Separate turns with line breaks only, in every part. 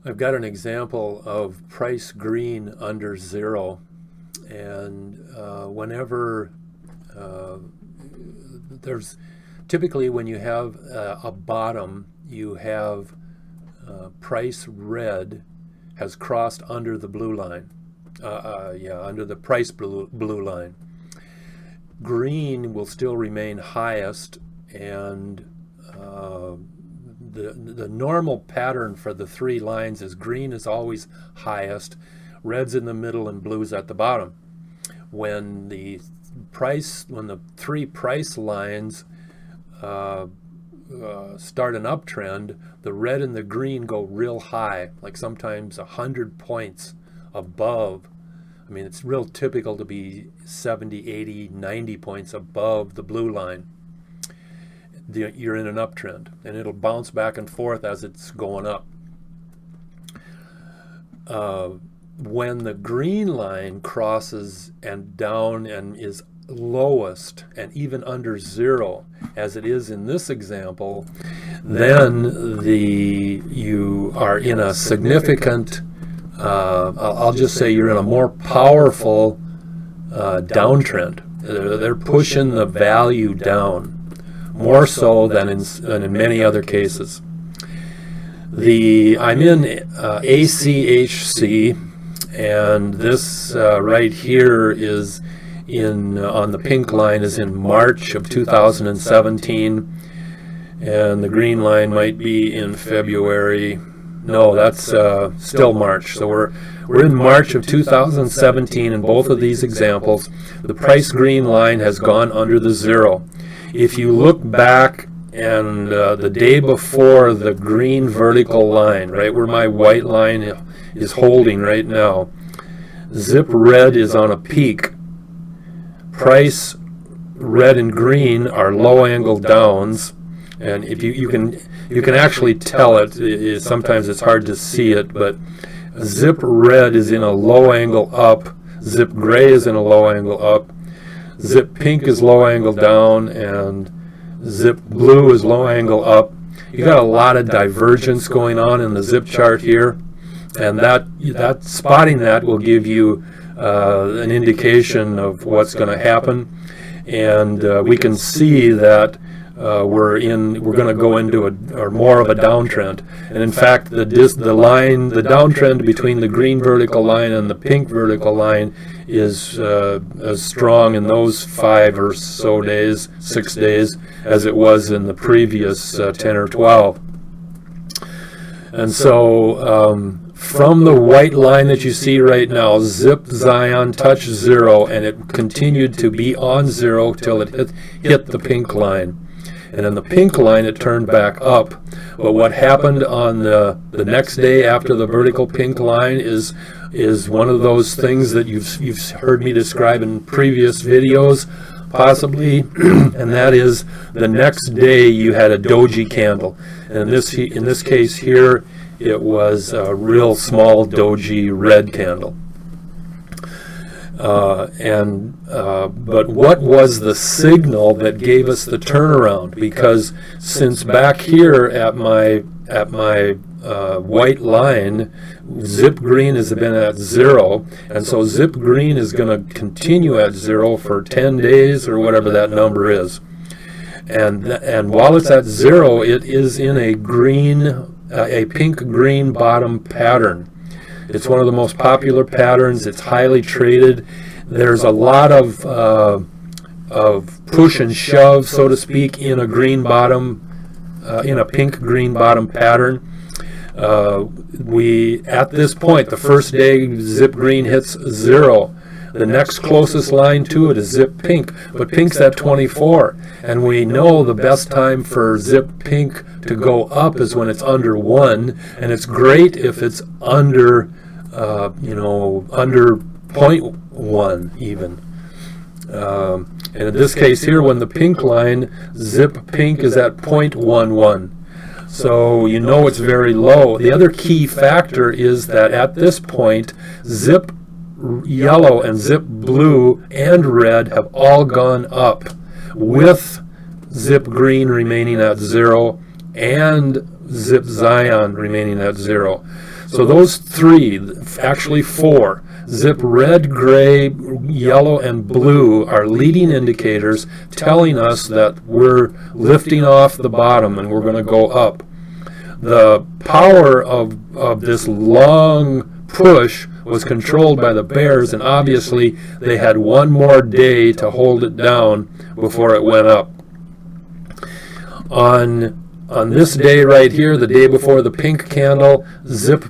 I've got an example of price green under zero, and whenever there's typically when you have a bottom, you have price red has crossed under the blue line, under the price blue line. Green will still remain highest, and the normal pattern for the three lines is green is always highest, red's in the middle, and blue's at the bottom. When the three price lines start an uptrend, the red and the green go real high, like sometimes 100 points above. I mean, it's real typical to be 70, 80, 90 points above the blue line. You're in an uptrend, and it'll bounce back and forth as it's going up. When the green line crosses and down and is lowest and even under zero, as it is in this example, then you are in a significant, I'll just say you're in a more powerful downtrend. They're pushing the value down more so than in many other cases. I'm in ACHC, and this right here is on the pink line is in March of 2017, and the green line might be in February. No, that's still March. So we're in March of 2017 in both of these examples. The price green line has gone under the zero. If you look back and the day before the green vertical line, right where my white line is holding right now, zip red is on a peak. Price red and green are low angle downs, and if you can actually tell it. Sometimes it's hard to see it, but zip red is in a low angle up, zip gray is in a low angle up, zip pink is low angle down, and zip blue is low angle up. You got a lot of divergence going on in the zip chart here, and that spotting that will give you an indication of what's going to happen. And we can see that we're going to go into more of a downtrend. And in fact, the downtrend between the green vertical line and the pink vertical line is as strong in those 5 or so days, 6 days, as it was in the previous 10 or 12. And so from the white line that you see right now, zip Zion touched zero, and it continued to be on zero till it hit the pink line. And in the pink line, it turned back up. But what happened on the next day after the vertical pink line is one of those things that you've heard me describe in previous videos, possibly, and that is the next day you had a doji candle. And in this case here, it was a real small doji red candle. But what was the signal that gave us the turnaround? Because since back here at my white line, zip green has been at zero, and so zip green is going to continue at zero for 10 days or whatever that number is. And while it's at zero, it is in a pink-green bottom pattern. It's one of the most popular patterns. It's highly traded. There's a lot of push and shove, so to speak, in a green bottom, in a pink-green bottom pattern. At this point, the first day, zip green hits zero. The next closest line to it is zip pink, but pink's at 24, and we know the best time for zip pink to go up is when it's under 1, and it's great if it's under, under 0.1 even. And in this case here, when the pink line, zip pink is at 0.11. So you know it's very low. The other key factor is that at this point, zip yellow and zip blue and red have all gone up, with zip green remaining at zero and zip Zion remaining at zero. So those three, actually four, ZIP red, gray, yellow, and blue are leading indicators telling us that we're lifting off the bottom and we're going to go up. The power of this long push was controlled by the bears, and obviously they had one more day to hold it down before it went up. On this day right here, the day before the pink candle, ZIP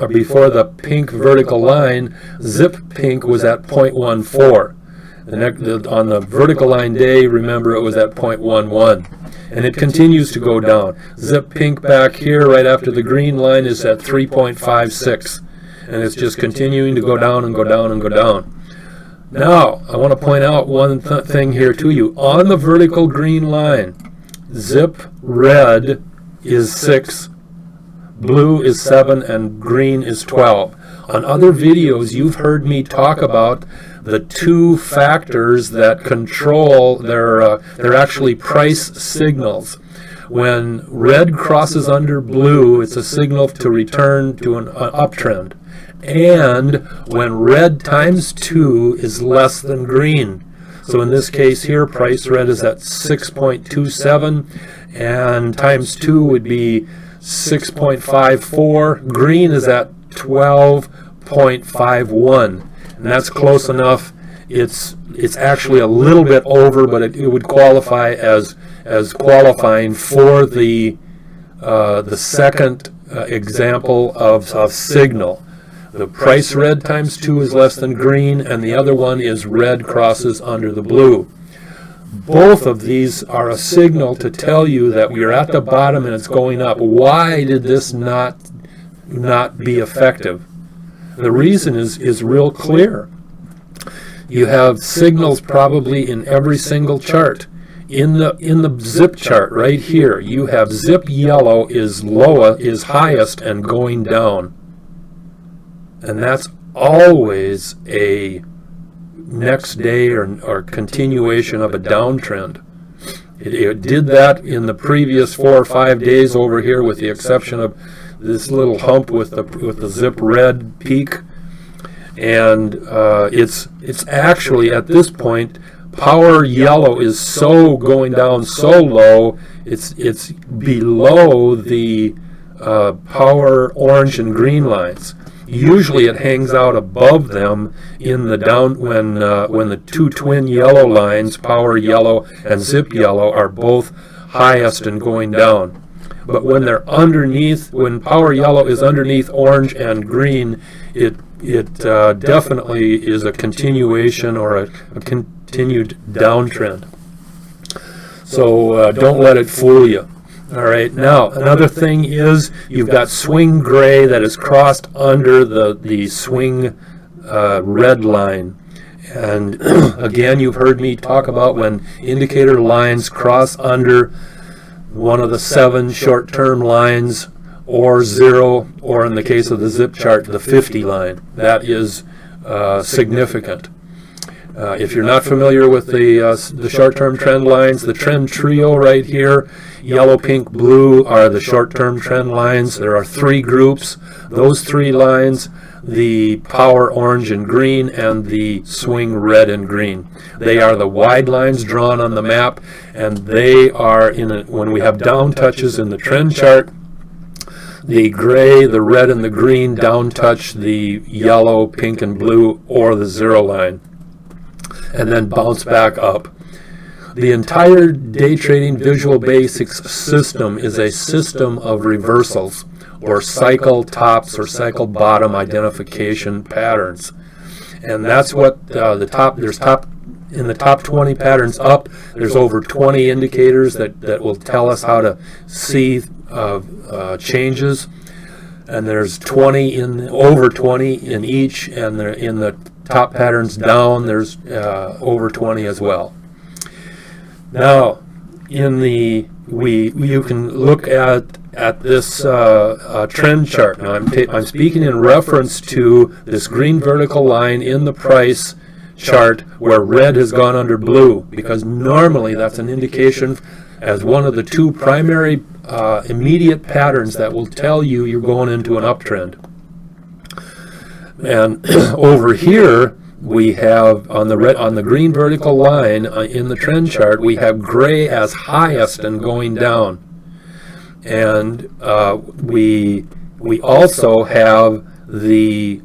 before the pink vertical line, ZIP pink was at 0.14. On the vertical line day, remember, it was at 0.11. And it continues to go down. ZIP pink back here right after the green line is at 3.56. And it's just continuing to go down and go down and go down. Now, I want to point out one thing here to you. On the vertical green line, ZIP red is 6, blue is 7, and green is 12. On other videos, you've heard me talk about the two factors that control they're actually price signals. When red crosses under blue, it's a signal to return to an uptrend. And when red times 2 is less than green. So in this case here, price red is at 6.27, and times 2 would be 6.54. Green is at 12.51. And that's close enough. It's actually a little bit over, but it would qualify as qualifying for the second example of signal. The price red times 2 is less than green, and the other one is red crosses under the blue. Both of these are a signal to tell you that we are at the bottom and it's going up. Why did this not be effective? The reason is real clear. You have signals probably in every single chart. In the ZIP chart right here, you have ZIP yellow is highest and going down. And that's always a next day or continuation of a downtrend. It did that in the previous 4 or 5 days over here, with the exception of this little hump with the ZIP red peak. And it's actually at this point, power yellow is so going down so low, it's below the power orange and green lines. Usually it hangs out above them in the down when the two twin yellow lines, power yellow and ZIP yellow, are both highest and going down. But when they're underneath, when power yellow is underneath orange and green, it definitely is a continuation or a continued downtrend. So don't let it fool you. All right, now another thing is you've got swing gray that is crossed under the swing red line. And again, you've heard me talk about when indicator lines cross under one of the 7 short-term lines, or 0, or in the case of the ZIP chart, the 50 line. That is significant. If you're not familiar with the short-term trend lines, the trend trio right here, yellow, pink, blue, are the short-term trend lines. There are 3 groups. Those 3 lines, the power orange and green and the swing red and green. They are the wide lines drawn on the map, and they are when we have down touches in the trend chart, the gray, the red, and the green down touch the yellow, pink, and blue, or the 0 line, and then bounce back up. The entire day trading Visual Basics system is a system of reversals, or cycle tops or cycle bottom identification patterns. And that's what in the top 20 patterns up, there's over 20 indicators that will tell us how to see changes. And there's over 20 in each, and in the top patterns down, there's over 20 as well. Now, you can look at this trend chart. Now, I'm speaking in reference to this green vertical line in the price chart where red has gone under blue, because normally that's an indication as one of the 2 primary immediate patterns that will tell you you're going into an uptrend. And over here, we have on the green vertical line in the trend chart, we have gray as highest and going down. And we also have the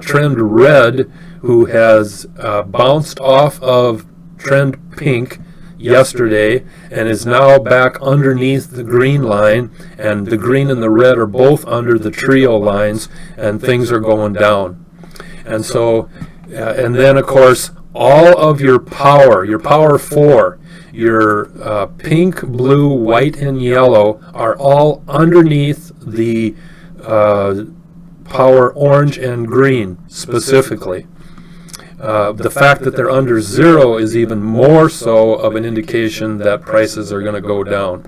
trend red, who has bounced off of trend pink yesterday and is now back underneath the green line, and the green and the red are both under the trio lines, and things are going down. And so and then of course all of your power 4, your pink, blue, white, and yellow are all underneath the power orange and green specifically. The fact that they're under 0 is even more so of an indication that prices are going to go down,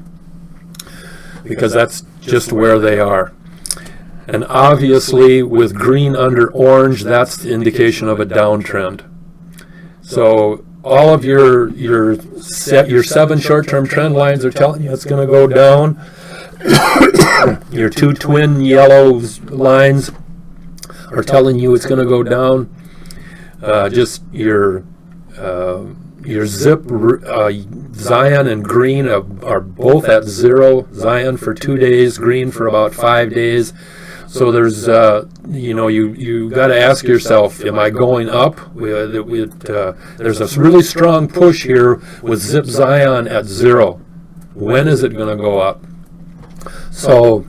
because that's just where they are. And obviously with green under orange, that's the indication of a downtrend. So all of your 7 short-term trend lines are telling you it's going to go down. Your 2 twin yellow lines are telling you it's going to go down. Just your zip, Zion and green are both at 0. Zion for 2 days, green for about 5 days. So there's, you got to ask yourself, am I going up? There's a really strong push here with zip Zion at 0. When is it going to go up? So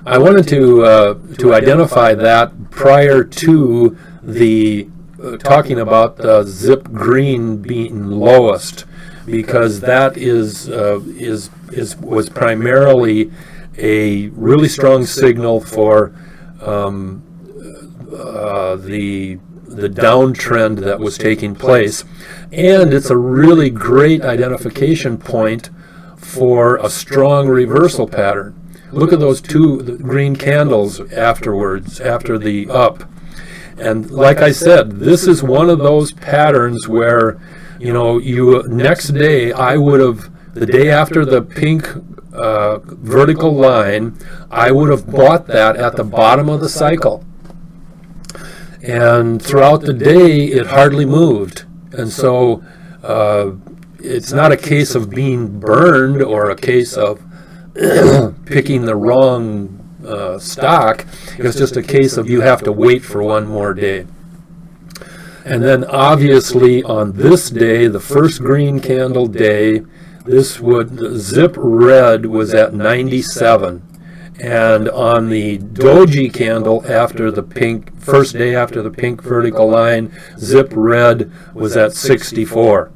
I wanted to identify that prior to the talking about the zip green being lowest, because that was primarily a really strong signal for the downtrend that was taking place, and it's a really great identification point for a strong reversal pattern. Look at those 2 green candles afterwards, after the up. And like I said, this is one of those patterns where, next day, the day after the pink vertical line, I would have bought that at the bottom of the cycle. And throughout the day, it hardly moved. And so it's not a case of being burned or a case of picking the wrong stock. It's just a case of you have to wait for one more day. And then obviously on this day, the first green candle day, zip red was at 97. And on the doji candle after the first day after the pink vertical line, zip red was at 64.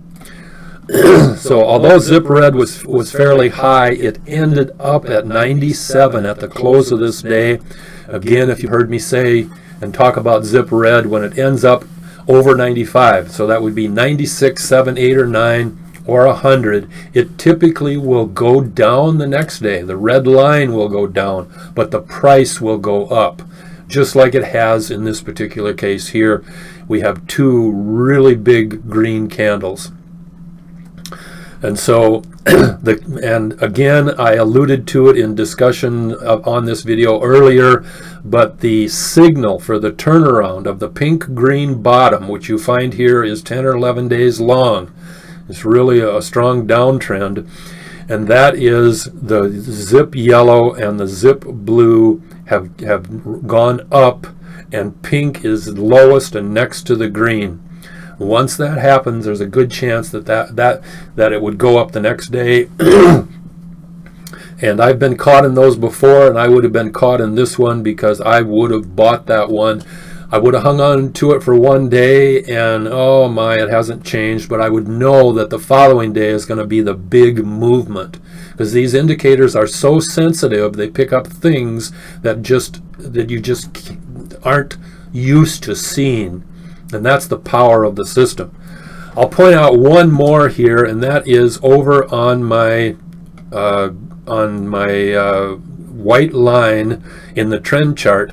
So although zip red was fairly high, it ended up at 97 at the close of this day. Again, if you heard me say and talk about zip red, when it ends up over 95, so that would be 96, 7, 8, or 9, or 100, it typically will go down the next day. The red line will go down, but the price will go up, just like it has in this particular case here. We have 2 really big green candles. And so, and again, I alluded to it in discussion on this video earlier, but the signal for the turnaround of the pink-green bottom, which you find here is 10 or 11 days long, it's really a strong downtrend, and that is the zip yellow and the zip blue have gone up, and pink is lowest and next to the green. Once that happens, there's a good chance that it would go up the next day. And I've been caught in those before, and I would have been caught in this one because I would have bought that one. I would have hung on to it for one day, and oh my, it hasn't changed, but I would know that the following day is going to be the big movement, because these indicators are so sensitive. They pick up things that you just aren't used to seeing. And that's the power of the system. I'll point out one more here, and that is over on my white line in the trend chart.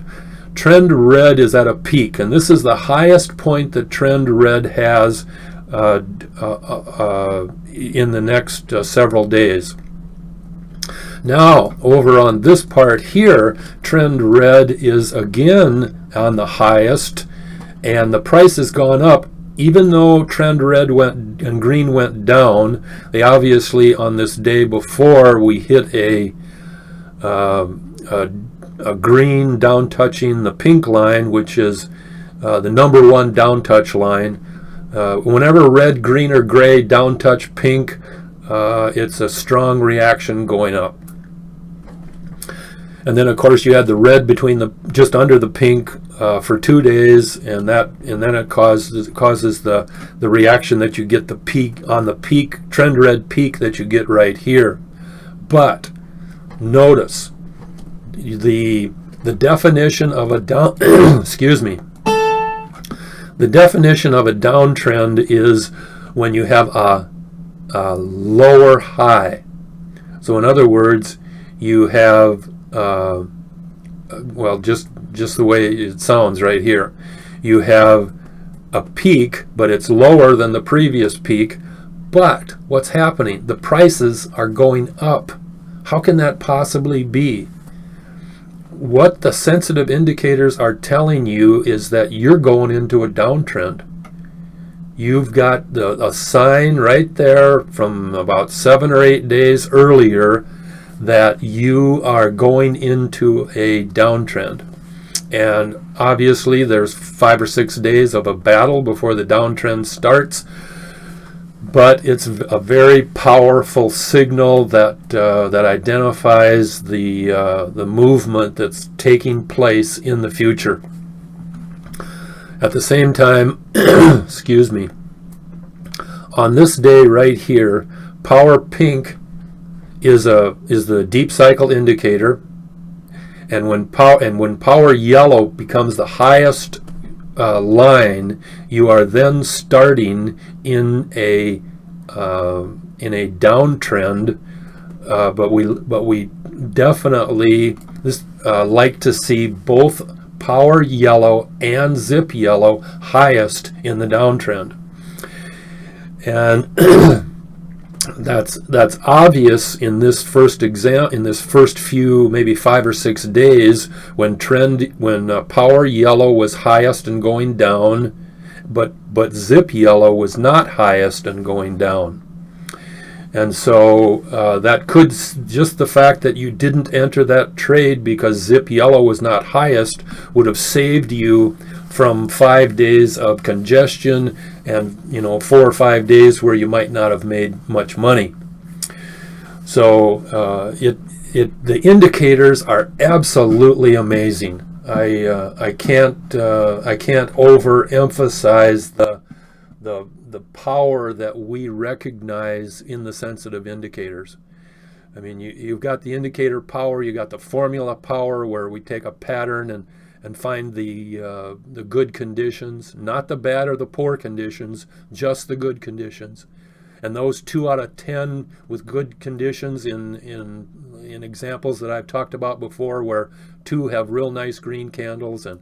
Trend red is at a peak, and this is the highest point that trend red has in the next several days. Now, over on this part here, trend red is again on the highest, and the price has gone up. Even though trend red went and green went down, they obviously on this day before we hit a green down touching the pink line, which is the number one down touch line. Whenever red, green, or gray down touch pink, it's a strong reaction going up. And then of course you had the red between the just under the pink for 2 days, and then it causes the reaction that you get the peak on the peak trend red peak that you get right here. But notice the definition of a down excuse me. The definition of a downtrend is when you have a lower high. So in other words, you have well, just the way it sounds right here. You have a peak, but it's lower than the previous peak. But what's happening? The prices are going up. How can that possibly be? What the sensitive indicators are telling you is that you're going into a downtrend. You've got a sign right there from about 7 or 8 days earlier that you are going into a downtrend. And obviously there's 5 or 6 days of a battle before the downtrend starts, but it's a very powerful signal that identifies the movement that's taking place in the future. At the same time, excuse me, on this day right here, power pink is the deep cycle indicator, and when power yellow becomes the highest line, you are then starting in a downtrend. But we definitely like to see both power yellow and zip yellow highest in the downtrend, and that's obvious in this first few maybe 5 or 6 days when power yellow was highest and going down, but zip yellow was not highest and going down. And so that could, just the fact that you didn't enter that trade because zip yellow was not highest would have saved you from 5 days of congestion and 4 or 5 days where you might not have made much money. So the indicators are absolutely amazing. I can't overemphasize the power that we recognize in the sensitive indicators. I mean, you've got the indicator power, you got the formula power where we take a pattern and find the good conditions, not the bad or the poor conditions, just the good conditions. And those 2 out of 10 with good conditions in examples that I've talked about before, where 2 have real nice green candles, and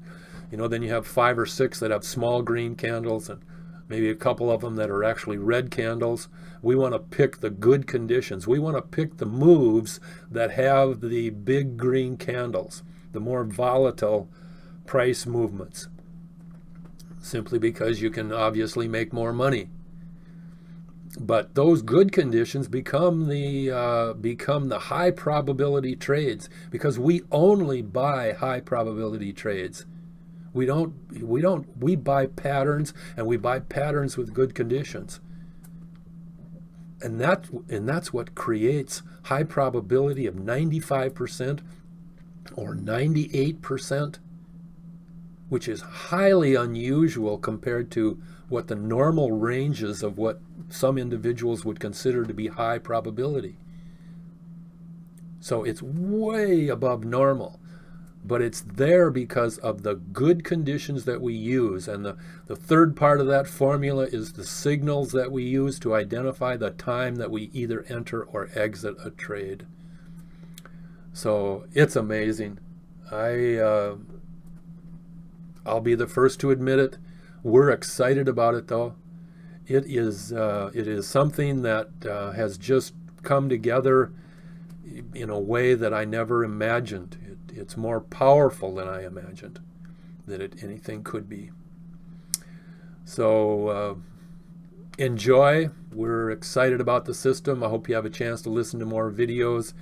then you have 5 or 6 that have small green candles, and maybe a couple of them that are actually red candles. We want to pick the good conditions. We want to pick the moves that have the big green candles, the more volatile price movements, simply because you can obviously make more money. But those good conditions become the high probability trades, because we only buy high probability trades. We buy patterns, and we buy patterns with good conditions. And that's what creates high probability of 95% or 98%, which is highly unusual compared to what the normal ranges of what some individuals would consider to be high probability. So it's way above normal, but it's there because of the good conditions that we use. And the third part of that formula is the signals that we use to identify the time that we either enter or exit a trade. So it's amazing. I'll be the first to admit it. We're excited about it, though. It is something that has just come together in a way that I never imagined. It's more powerful than I imagined that anything could be. So enjoy. We're excited about the system. I hope you have a chance to listen to more videos.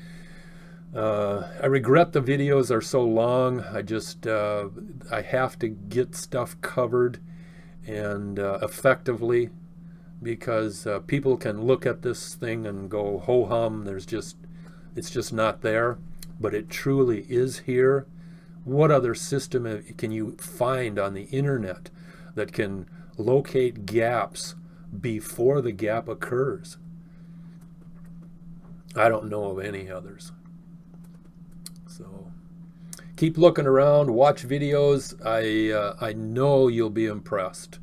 I regret the videos are so long. I have to get stuff covered and effectively, because people can look at this thing and go ho hum. It's just not there, but it truly is here. What other system can you find on the internet that can locate gaps before the gap occurs? I don't know of any others. So keep looking around, watch videos. I know you'll be impressed.